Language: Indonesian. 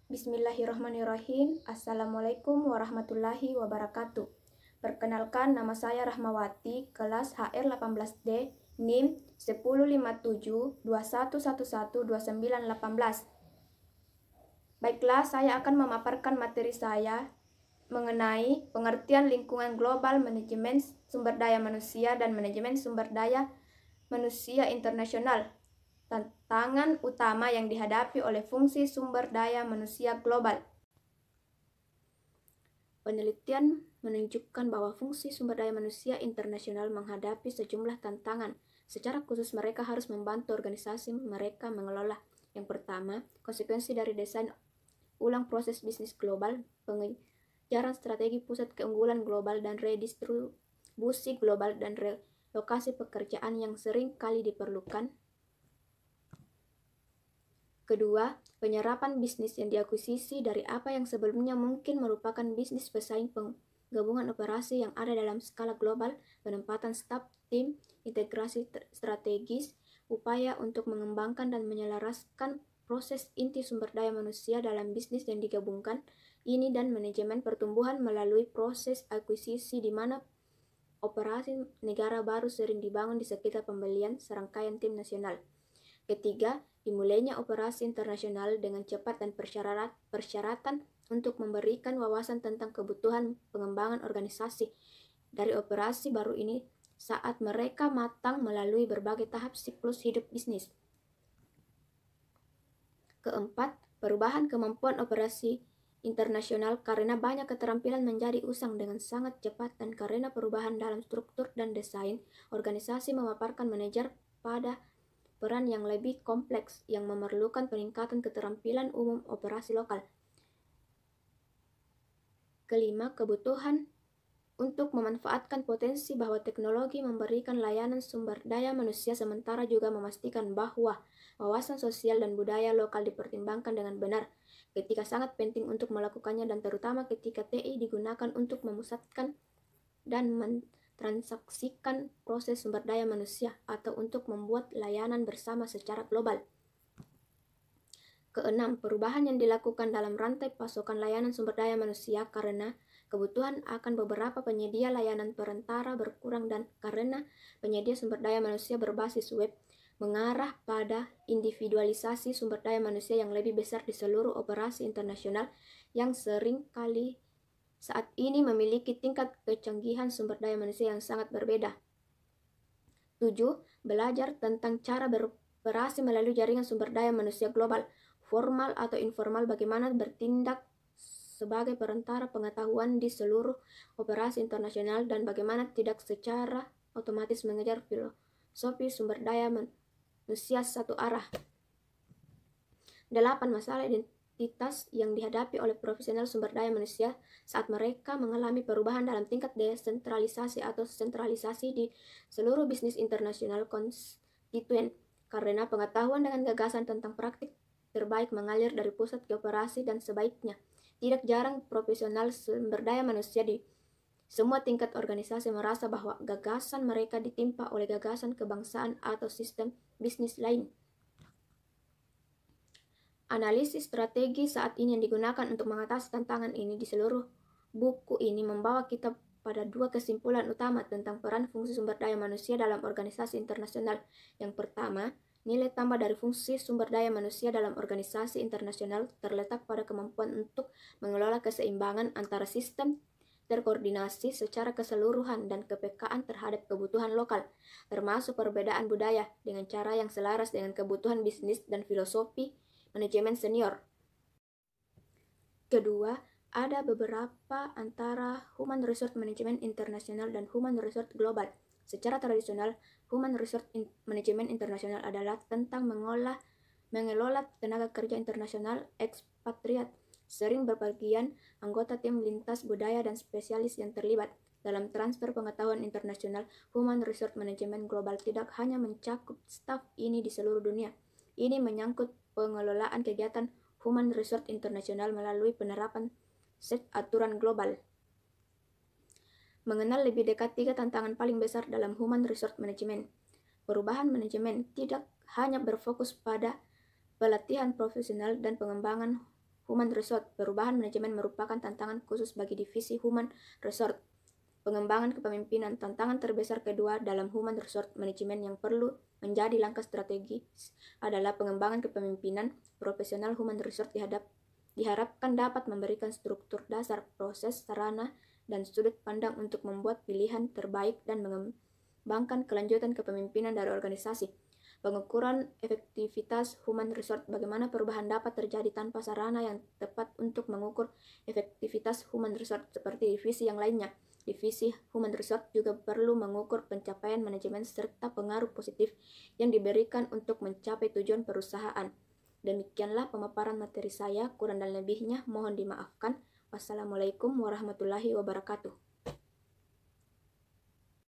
Bismillahirrahmanirrahim. Assalamualaikum warahmatullahi wabarakatuh. Perkenalkan, nama saya Rahmawati, kelas HR18D, NIM 105721112918. Baiklah, saya akan memaparkan materi saya mengenai pengertian lingkungan global, manajemen sumber daya manusia, dan manajemen sumber daya manusia internasional. Tantangan utama yang dihadapi oleh fungsi sumber daya manusia global. Penelitian menunjukkan bahwa fungsi sumber daya manusia internasional menghadapi sejumlah tantangan. Secara khusus, mereka harus membantu organisasi mereka mengelola. Yang pertama, konsekuensi dari desain ulang proses bisnis global, pengejaran strategi pusat keunggulan global dan redistribusi global dan relokasi pekerjaan yang sering kali diperlukan. Kedua, penyerapan bisnis yang diakuisisi dari apa yang sebelumnya mungkin merupakan bisnis pesaing, penggabungan operasi yang ada dalam skala global, penempatan staf, tim, integrasi strategis, upaya untuk mengembangkan dan menyelaraskan proses inti sumber daya manusia dalam bisnis yang digabungkan ini, dan manajemen pertumbuhan melalui proses akuisisi di mana operasi negara baru sering dibangun di sekitar pembelian serangkaian tim nasional. Ketiga, dimulainya operasi internasional dengan cepat dan persyaratan untuk memberikan wawasan tentang kebutuhan pengembangan organisasi dari operasi baru ini saat mereka matang melalui berbagai tahap siklus hidup bisnis. Keempat, perubahan kemampuan operasi internasional karena banyak keterampilan menjadi usang dengan sangat cepat, dan karena perubahan dalam struktur dan desain, organisasi memaparkan manajer pada peran yang lebih kompleks yang memerlukan peningkatan keterampilan umum operasi lokal. Kelima, kebutuhan untuk memanfaatkan potensi bahwa teknologi memberikan layanan sumber daya manusia sementara juga memastikan bahwa wawasan sosial dan budaya lokal dipertimbangkan dengan benar ketika sangat penting untuk melakukannya, dan terutama ketika TI digunakan untuk memusatkan dan transaksikan proses sumber daya manusia atau untuk membuat layanan bersama secara global. Keenam, perubahan yang dilakukan dalam rantai pasokan layanan sumber daya manusia karena kebutuhan akan beberapa penyedia layanan perantara berkurang dan karena penyedia sumber daya manusia berbasis web mengarah pada individualisasi sumber daya manusia yang lebih besar di seluruh operasi internasional yang sering kali saat ini memiliki tingkat kecanggihan sumber daya manusia yang sangat berbeda. 7. Belajar tentang cara beroperasi melalui jaringan sumber daya manusia global, formal atau informal, bagaimana bertindak sebagai perantara pengetahuan di seluruh operasi internasional, dan bagaimana tidak secara otomatis mengejar filosofi sumber daya manusia satu arah. 8. Masalah identitas yang dihadapi oleh profesional sumber daya manusia saat mereka mengalami perubahan dalam tingkat desentralisasi atau sentralisasi di seluruh bisnis internasional konstituen, karena pengetahuan dengan gagasan tentang praktik terbaik mengalir dari pusat ke operasi, dan sebaiknya tidak jarang profesional sumber daya manusia di semua tingkat organisasi merasa bahwa gagasan mereka ditimpa oleh gagasan kebangsaan atau sistem bisnis lain. Analisis strategi saat ini yang digunakan untuk mengatasi tantangan ini di seluruh buku ini membawa kita pada dua kesimpulan utama tentang peran fungsi sumber daya manusia dalam organisasi internasional. Yang pertama, nilai tambah dari fungsi sumber daya manusia dalam organisasi internasional terletak pada kemampuan untuk mengelola keseimbangan antara sistem terkoordinasi secara keseluruhan dan kepekaan terhadap kebutuhan lokal, termasuk perbedaan budaya, dengan cara yang selaras dengan kebutuhan bisnis dan filosofi manajemen senior. Kedua, ada beberapa antara Human Resource Management internasional dan Human Resource global. Secara tradisional, Human Resource Management internasional adalah tentang mengelola tenaga kerja internasional ekspatriat, sering berbagian anggota tim lintas budaya dan spesialis yang terlibat dalam transfer pengetahuan internasional. Human Resource Management global tidak hanya mencakup staf ini di seluruh dunia. Ini menyangkut pengelolaan kegiatan human resource internasional melalui penerapan set aturan global. Mengenal lebih dekat 3 tantangan paling besar dalam human resource management. Perubahan manajemen tidak hanya berfokus pada pelatihan profesional dan pengembangan Human Resource. Perubahan manajemen merupakan tantangan khusus bagi divisi Human Resource. Pengembangan kepemimpinan. Tantangan terbesar kedua dalam Human Resource Management yang perlu menjadi langkah strategis adalah pengembangan kepemimpinan. Profesional Human Resource diharapkan dapat memberikan struktur dasar, proses, sarana, dan sudut pandang untuk membuat pilihan terbaik dan mengembangkan kelanjutan kepemimpinan dari organisasi. Pengukuran efektivitas Human Resource. Bagaimana perubahan dapat terjadi tanpa sarana yang tepat untuk mengukur efektivitas Human Resource seperti divisi yang lainnya. Divisi Human Resource juga perlu mengukur pencapaian manajemen serta pengaruh positif yang diberikan untuk mencapai tujuan perusahaan. Demikianlah pemaparan materi saya, kurang dan lebihnya mohon dimaafkan. Wassalamualaikum warahmatullahi wabarakatuh.